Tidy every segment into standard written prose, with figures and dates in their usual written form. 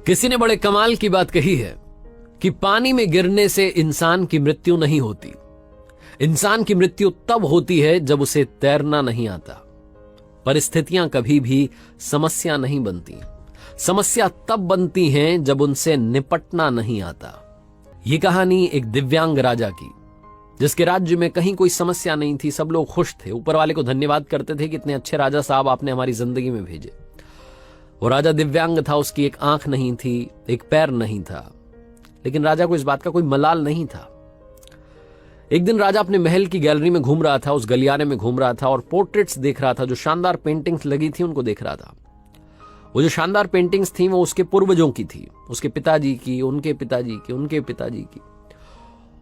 किसी ने बड़े कमाल की बात कही है कि पानी में गिरने से इंसान की मृत्यु नहीं होती। इंसान की मृत्यु तब होती है जब उसे तैरना नहीं आता। परिस्थितियां कभी भी समस्या नहीं बनती। समस्या तब बनती हैं जब उनसे निपटना नहीं आता। यह कहानी एक दिव्यांग राजा की, जिसके राज्य में कहीं कोई समस्या नहीं थी, सब लोग खुश थे, ऊपर वाले को धन्यवाद करते थे कि इतने अच्छे राजा साहब आपने हमारी जिंदगी में भेजे। वो राजा दिव्यांग था, उसकी एक आंख नहीं थी, एक पैर नहीं था, लेकिन राजा को इस बात का कोई मलाल नहीं था। एक दिन राजा अपने महल की गैलरी में घूम रहा था, उस गलियारे में घूम रहा था और पोर्ट्रेट्स देख रहा था। जो शानदार पेंटिंग्स लगी थी उनको देख रहा था। वो जो शानदार पेंटिंग्स थी वो उसके पूर्वजों की थी, उसके पिताजी की, उनके पिताजी की, उनके पिताजी की।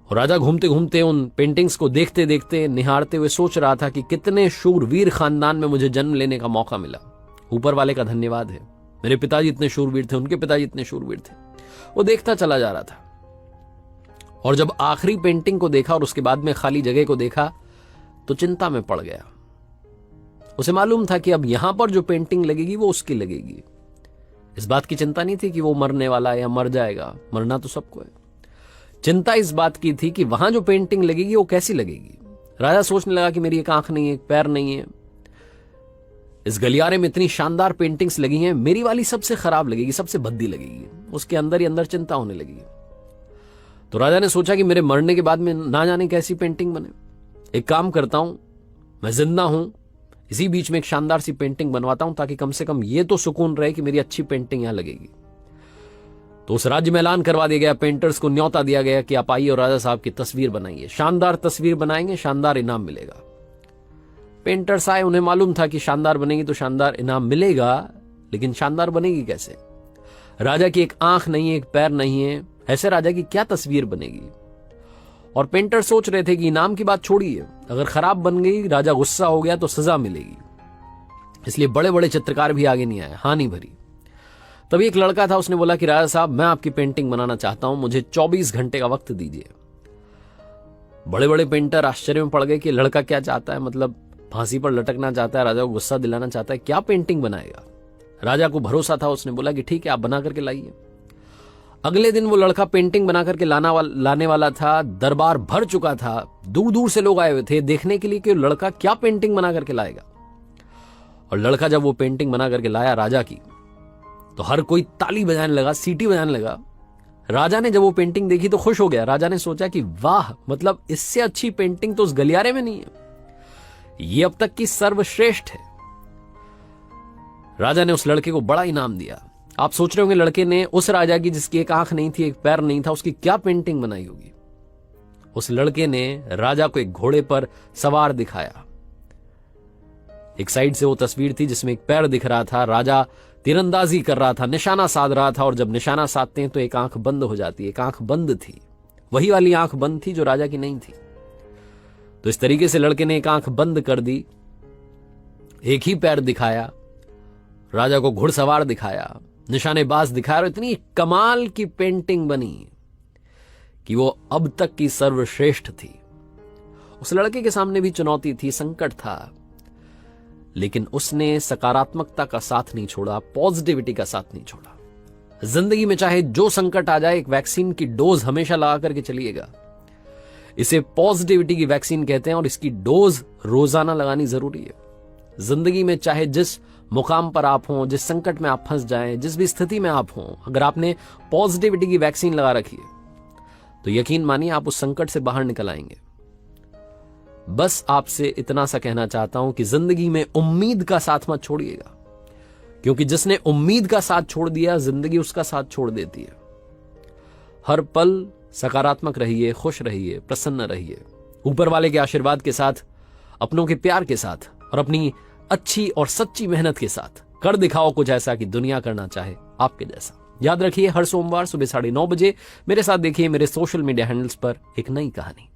और राजा घूमते घूमते उन पेंटिंग्स को देखते देखते, निहारते हुए सोच रहा था कि कितने शूरवीर खानदान में मुझे जन्म लेने का मौका मिला। ऊपर वाले का धन्यवाद है, मेरे पिताजी इतने शूरवीर थे, उनके पिताजी इतने शूरवीर थे। वो देखता चला जा रहा था और जब आखिरी पेंटिंग को देखा और उसके बाद में खाली जगह को देखा तो चिंता में पड़ गया। उसे मालूम था कि अब यहां पर जो पेंटिंग लगेगी वो उसकी लगेगी। इस बात की चिंता नहीं थी कि वो मरने वाला है या मर जाएगा, मरना तो सबको है। चिंता इस बात की थी कि वहां जो पेंटिंग लगेगी वो कैसी लगेगी। राजा सोचने लगा कि मेरी एक आंख नहीं है, एक पैर नहीं है, इस गलियारे में इतनी शानदार पेंटिंग्स लगी हैं, मेरी वाली सबसे खराब लगेगी, सबसे भद्दी लगेगी। उसके अंदर ही अंदर चिंता होने लगी। तो राजा ने सोचा कि मेरे मरने के बाद में ना जाने कैसी पेंटिंग बने। एक काम करता हूं, मैं जिंदा हूं, इसी बीच में एक शानदार सी पेंटिंग बनवाता हूं ताकि कम से कम ये तो सुकून रहे कि मेरी अच्छी पेंटिंग यहां लगेगी। तो उस राज्य में ऐलान करवा दिया गया, पेंटर्स को न्योता दिया गया कि आप आइए और राजा साहब की तस्वीर बनाइए, शानदार तस्वीर बनाएंगे, शानदार इनाम मिलेगा। पेंटर्स आए, उन्हें मालूम था कि शानदार बनेगी तो शानदार इनाम मिलेगा, लेकिन शानदार बनेगी कैसे? राजा की एक आंख नहीं है, एक पैर नहीं है, ऐसे राजा की क्या तस्वीर बनेगी? और पेंटर सोच रहे थे कि इनाम की बात छोड़िए, अगर खराब बन गई, राजा गुस्सा हो गया तो सजा मिलेगी। इसलिए बड़े बड़े चित्रकार भी आगे नहीं आए, हानि भरी। तभी एक लड़का था, उसने बोला कि राजा साहब मैं आपकी पेंटिंग बनाना चाहता हूं, मुझे 24 घंटे का वक्त दीजिए। बड़े बड़े पेंटर आश्चर्य में पड़ गए कि लड़का क्या चाहता है, मतलब फांसी पर लटकना चाहता है, राजा को गुस्सा दिलाना चाहता है, क्या पेंटिंग बनाएगा? राजा को भरोसा था, उसने बोला कि ठीक है आप बना करके लाइए। अगले दिन वो लड़का पेंटिंग बना करके लाने वाला था। दरबार भर चुका था, दूर दूर से लोग आए हुए थे देखने के लिए कि लड़का क्या पेंटिंग बना करके लाएगा। और लड़का जब वो पेंटिंग बना करके लाया राजा की, तो हर कोई ताली बजाने लगा, सीटी बजाने लगा। राजा ने जब वो पेंटिंग देखी तो खुश हो गया। राजा ने सोचा कि वाह, मतलब इससे अच्छी पेंटिंग तो उस गलियारे में नहीं है, ये अब तक की सर्वश्रेष्ठ है। राजा ने उस लड़के को बड़ा इनाम दिया। आप सोच रहे होंगे लड़के ने उस राजा की जिसकी एक आंख नहीं थी, एक पैर नहीं था, उसकी क्या पेंटिंग बनाई होगी? उस लड़के ने राजा को एक घोड़े पर सवार दिखाया। एक साइड से वो तस्वीर थी जिसमें एक पैर दिख रहा था, राजा तीरंदाजी कर रहा था, निशाना साध रहा था, और जब निशाना साधते हैं तो एक आंख बंद हो जाती है। एक आंख बंद थी, वही वाली आंख बंद थी जो राजा की नहीं थी। तो इस तरीके से लड़के ने एक आंख बंद कर दी, एक ही पैर दिखाया, राजा को घुड़सवार दिखाया, निशानेबाज दिखाया, और इतनी कमाल की पेंटिंग बनी कि वो अब तक की सर्वश्रेष्ठ थी। उस लड़के के सामने भी चुनौती थी, संकट था, लेकिन उसने सकारात्मकता का साथ नहीं छोड़ा, पॉजिटिविटी का साथ नहीं छोड़ा। जिंदगी में चाहे जो संकट आ जाए, एक वैक्सीन की डोज हमेशा लगा करके चलिएगा। इसे पॉजिटिविटी की वैक्सीन कहते हैं और इसकी डोज रोजाना लगानी जरूरी है। जिंदगी में चाहे जिस मुकाम पर आप हों, जिस संकट में आप फंस जाएं, जिस भी स्थिति में आप हों, अगर आपने पॉजिटिविटी की वैक्सीन लगा रखी है तो यकीन मानिए आप उस संकट से बाहर निकल आएंगे। बस आपसे इतना सा कहना चाहता हूं कि जिंदगी में उम्मीद का साथ मत छोड़िएगा, क्योंकि जिसने उम्मीद का साथ छोड़ दिया, जिंदगी उसका साथ छोड़ देती है। हर पल सकारात्मक रहिए, खुश रहिए, प्रसन्न रहिए, ऊपर वाले के आशीर्वाद के साथ, अपनों के प्यार के साथ और अपनी अच्छी और सच्ची मेहनत के साथ कर दिखाओ कुछ ऐसा कि दुनिया करना चाहे आपके जैसा। याद रखिए, हर सोमवार सुबह 9:30 बजे मेरे साथ देखिए मेरे सोशल मीडिया हैंडल्स पर एक नई कहानी।